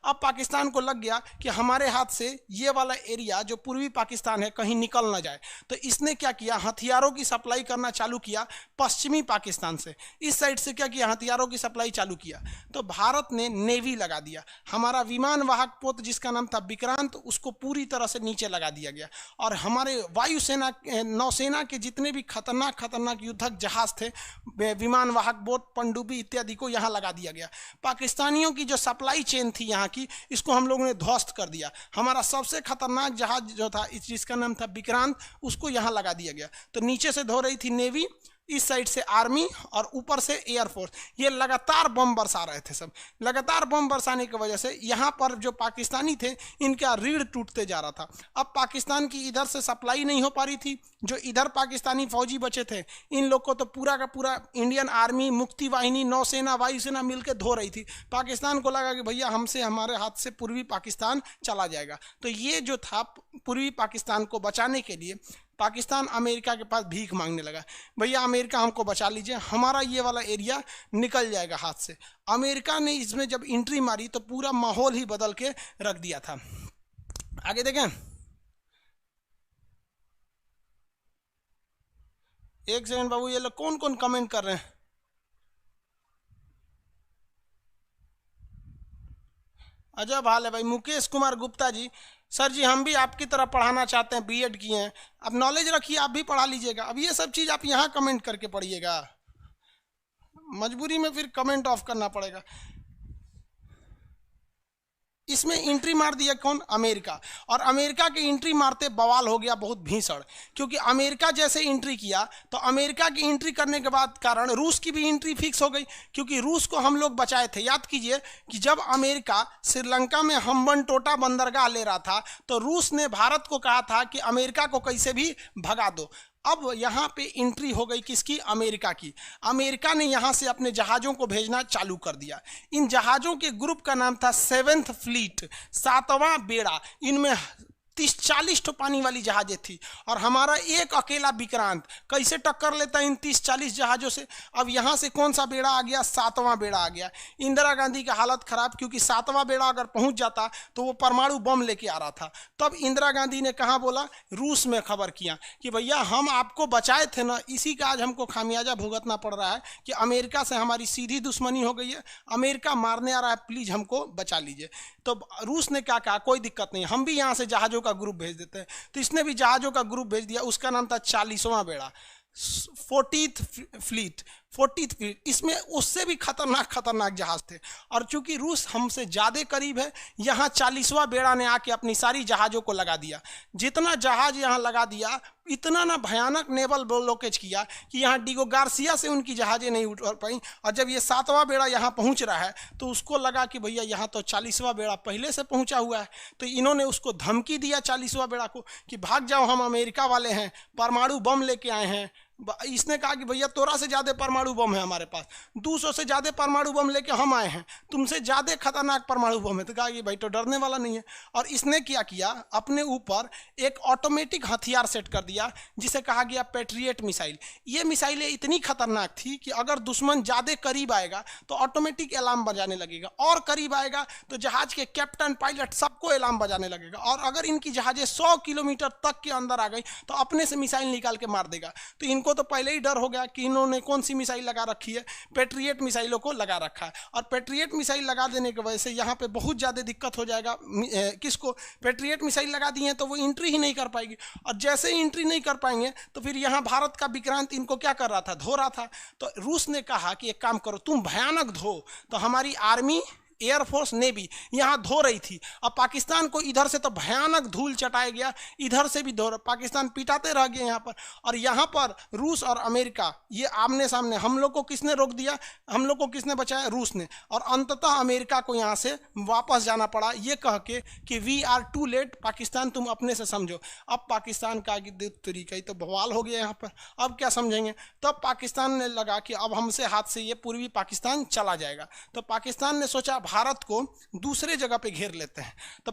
अब पाकिस्तान को लग गया कि हमारे हाथ से ये वाला एरिया जो पूर्वी पाकिस्तान है कहीं निकल ना जाए, तो इसने क्या किया, हथियारों की सप्लाई करना चालू किया पश्चिमी पाकिस्तान से। इस साइड से क्या किया, हथियारों की सप्लाई चालू किया। तो भारत ने नेवी लगा दिया, हमारा विमान वाहक पोत जिसका नाम था विक्रांत उसको पूरी तरह से नीचे लगा दिया गया, और हमारे वायुसेना नौसेना के जितने भी खतरनाक खतरनाक युद्धक जहाज थे, विमान वाहक बोट, पनडुब्बी इत्यादि को यहाँ लगा दिया गया। पाकिस्तानियों की जो सप्लाई चेन थी यहाँ की, इसको हम लोगों ने ध्वस्त कर दिया। हमारा सबसे खतरनाक जहाज जो था जिसका नाम था विक्रांत, उसको यहाँ लगा दिया गया। तो नीचे से धो रही थी नेवी, इस साइड से आर्मी और ऊपर से एयरफोर्स। ये लगातार बम बरसा रहे थे, सब लगातार बम बरसाने की वजह से यहाँ पर जो पाकिस्तानी थे इनका रीढ़ टूटते जा रहा था। अब पाकिस्तान की इधर से सप्लाई नहीं हो पा रही थी, जो इधर पाकिस्तानी फौजी बचे थे इन लोग को तो पूरा का पूरा इंडियन आर्मी, मुक्ति वाहिनी, नौसेना, वायुसेना मिलकर धो रही थी। पाकिस्तान को लगा कि भैया हमसे, हमारे हाथ से पूर्वी पाकिस्तान चला जाएगा। तो ये जो था पूर्वी पाकिस्तान को बचाने के लिए पाकिस्तान अमेरिका के पास भीख मांगने लगा, भैया अमेरिका हमको बचा लीजिए, हमारा ये वाला एरिया निकल जाएगा हाथ से। अमेरिका ने इसमें जब एंट्री मारी तो पूरा माहौल ही बदल के रख दिया था। आगे देखें, एक सेकंड बाबू, ये लोग कौन कौन कमेंट कर रहे हैं? अजय भाल है भाई, मुकेश कुमार गुप्ता जी, सर जी हम भी आपकी तरह पढ़ाना चाहते हैं, बीएड किए हैं, अब नॉलेज रखिए, आप भी पढ़ा लीजिएगा। अब ये सब चीज़ आप यहाँ कमेंट करके पढ़िएगा, मजबूरी में फिर कमेंट ऑफ करना पड़ेगा। इसमें एंट्री मार दिया कौन? अमेरिका। और अमेरिका की एंट्री मारते बवाल हो गया बहुत भीषण, क्योंकि अमेरिका जैसे एंट्री किया तो अमेरिका की एंट्री करने के बाद कारण रूस की भी एंट्री फिक्स हो गई, क्योंकि रूस को हम लोग बचाए थे। याद कीजिए कि जब अमेरिका श्रीलंका में हम्बनटोटा बंदरगाह ले रहा था तो रूस ने भारत को कहा था कि अमेरिका को कैसे भी भगा दो। अब यहाँ पे एंट्री हो गई किसकी? अमेरिका की। अमेरिका ने यहाँ से अपने जहाज़ों को भेजना चालू कर दिया। इन जहाज़ों के ग्रुप का नाम था 7th फ्लीट, 7वां बेड़ा। इनमें 30-40 तो पानी वाली जहाजें थी, और हमारा एक अकेला विक्रांत कैसे टक्कर लेता इन 30-40 जहाज़ों से। अब यहाँ से कौन सा बेड़ा आ गया? 7वां बेड़ा आ गया। इंदिरा गांधी का हालत खराब, क्योंकि 7वां बेड़ा अगर पहुँच जाता तो वो परमाणु बम लेके आ रहा था। तब इंदिरा गांधी ने कहाँ बोला? रूस में खबर किया कि भैया हम आपको बचाए थे ना, इसी का आज हमको खामियाजा भुगतना पड़ रहा है कि अमेरिका से हमारी सीधी दुश्मनी हो गई है, अमेरिका मारने आ रहा है, प्लीज़ हमको बचा लीजिए। तो रूस ने क्या कहा? कोई दिक्कत नहीं, हम भी यहाँ से जहाज़ों का ग्रुप भेज देते हैं। तो इसने भी जहाज़ों का ग्रुप भेज दिया, उसका नाम था 40वां बेड़ा, 40th फ्लीट, 40th फ्लीट। इसमें उससे भी खतरनाक खतरनाक जहाज थे, और चूंकि रूस हमसे ज़्यादा करीब है, यहाँ 40वां बेड़ा ने आके अपनी सारी जहाज़ों को लगा दिया। जितना जहाज़ यहाँ लगा दिया, इतना ना भयानक नेवल ब्लॉकेज किया कि यहाँ डिगो गार्सिया से उनकी जहाज़ें नहीं उठ पाई। और जब ये 7वां बेड़ा यहाँ पहुँच रहा है तो उसको लगा कि भैया यहाँ तो 40वां बेड़ा पहले से पहुँचा हुआ है, तो इन्होंने उसको धमकी दिया 40वां बेड़ा को कि भाग जाओ, हम अमेरिका वाले हैं, परमाणु बम लेके आए हैं। इसने कहा कि भैया तोरा से ज़्यादा परमाणु बम है हमारे पास, 200 से ज़्यादा परमाणु बम लेके हम आए हैं, तुमसे ज़्यादा खतरनाक परमाणु बम है। तो कहा कि भाई तो डरने वाला नहीं है। और इसने क्या किया? अपने ऊपर एक ऑटोमेटिक हथियार सेट कर दिया जिसे कहा गया पैट्रियट मिसाइल। ये मिसाइलें इतनी खतरनाक थी कि अगर दुश्मन ज़्यादा करीब आएगा तो ऑटोमेटिक अलार्म बजाने लगेगा, और करीब आएगा तो जहाज़ के कैप्टन, पायलट सबको अलार्म बजाने लगेगा, और अगर इनकी जहाज़ें 100 किलोमीटर तक के अंदर आ गई तो अपने से मिसाइल निकाल के मार देगा। तो इनको तो पहले ही डर हो गया कि इन्होंने कौन सी मिसाइल लगा रखी है, पैट्रियट मिसाइलों को लगा रखा है। और पैट्रियट मिसाइल लगा देने की वजह से यहाँ पे बहुत ज़्यादा दिक्कत हो जाएगा। किसको? पैट्रियट मिसाइल लगा दी है तो वो एंट्री ही नहीं कर पाएगी, और जैसे ही एंट्री नहीं कर पाएंगे तो फिर यहाँ भारत का विक्रांत इनको क्या कर रहा था? धो रहा था। तो रूस ने कहा कि एक काम करो, तुम भयानक धो। तो हमारी आर्मी, एयरफोर्स, नेवी यहाँ धो रही थी। अब पाकिस्तान को इधर से तो भयानक धूल चटाया गया, इधर से भी धो, पाकिस्तान पिटाते रह गए यहाँ पर। और यहाँ पर रूस और अमेरिका ये आमने सामने। हम लोग को किसने रोक दिया? हम लोग को किसने बचाया? रूस ने। और अंततः अमेरिका को यहाँ से वापस जाना पड़ा, ये कह के कि we are too late, Pakistan तुम अपने से समझो। अब पाकिस्तान का तरीका ही तो बवाल हो गया यहाँ पर, अब क्या समझेंगे? तब पाकिस्तान ने लगा कि अब हमसे हाथ से ये पूर्वी पाकिस्तान चला जाएगा। तो पाकिस्तान ने सोचा भारत को दूसरे जगह पे घेर लेते हैं। तो